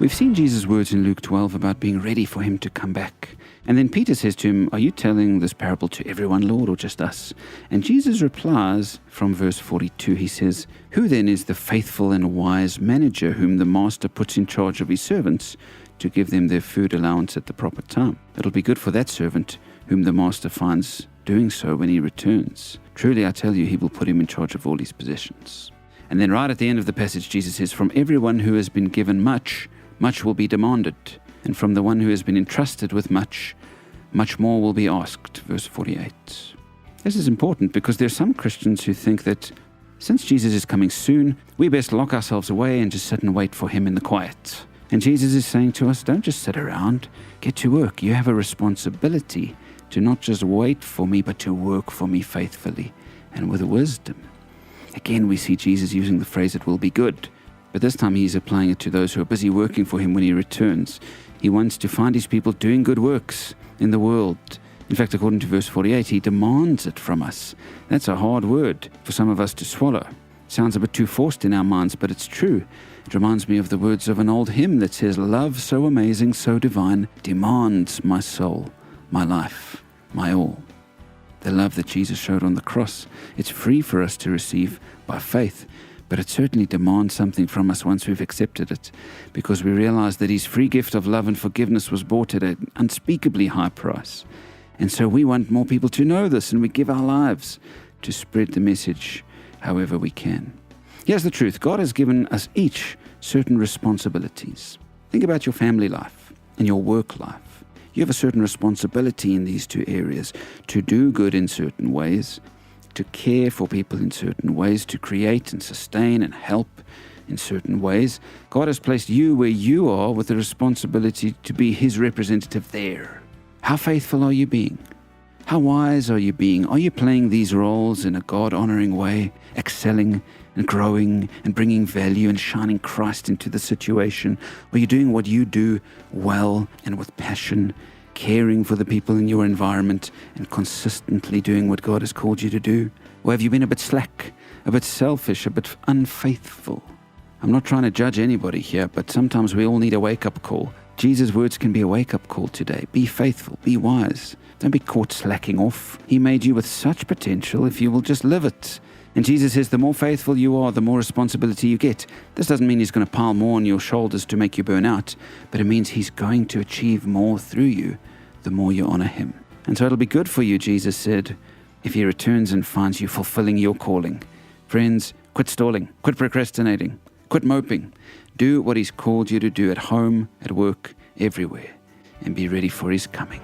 We've seen Jesus' words in Luke 12 about being ready for him to come back. And then Peter says to him, "Are you telling this parable to everyone, Lord, or just us?" And Jesus replies from verse 42. He says, "Who then is the faithful and wise manager whom the master puts in charge of his servants to give them their food allowance at the proper time? It'll be good for that servant whom the master finds doing so when he returns. Truly, I tell you, he will put him in charge of all his possessions." And then right at the end of the passage, Jesus says, "From everyone who has been given much, much will be demanded. And from the one who has been entrusted with much, much more will be asked." Verse 48. This is important because there are some Christians who think that since Jesus is coming soon, we best lock ourselves away and just sit and wait for him in the quiet. And Jesus is saying to us, don't just sit around, get to work. You have a responsibility to not just wait for me, but to work for me faithfully and with wisdom. Again, we see Jesus using the phrase, "it will be good." But this time he's applying it to those who are busy working for him when he returns. He wants to find his people doing good works in the world. In fact, according to verse 48, he demands it from us. That's a hard word for some of us to swallow. Sounds a bit too forced in our minds, but it's true. It reminds me of the words of an old hymn that says, "Love so amazing, so divine, demands my soul, my life, my all." The love that Jesus showed on the cross, it's free for us to receive by faith, but it certainly demands something from us once we've accepted it, because we realize that his free gift of love and forgiveness was bought at an unspeakably high price. And so we want more people to know this, and we give our lives to spread the message however we can. Here's the truth. God has given us each certain responsibilities. Think about your family life and your work life. You have a certain responsibility in these two areas, to do good in certain ways, to care for people in certain ways, to create and sustain and help in certain ways. God has placed you where you are with the responsibility to be his representative there. How faithful are you being? How wise are you being? Are you playing these roles in a God-honoring way, excelling and growing and bringing value and shining Christ into the situation? Are you doing what you do well and with passion, caring for the people in your environment and consistently doing what God has called you to do? Or have you been a bit slack, a bit selfish, a bit unfaithful? I'm not trying to judge anybody here, but sometimes we all need a wake-up call. Jesus' words can be a wake-up call today. Be faithful, be wise. Don't be caught slacking off. He made you with such potential if you will just live it. And Jesus says the more faithful you are, the more responsibility you get. This doesn't mean he's going to pile more on your shoulders to make you burn out, but it means he's going to achieve more through you the more you honor him. And so it'll be good for you, Jesus said, if he returns and finds you fulfilling your calling. Friends, quit stalling, quit procrastinating, quit moping. Do what he's called you to do at home, at work, everywhere, and be ready for his coming.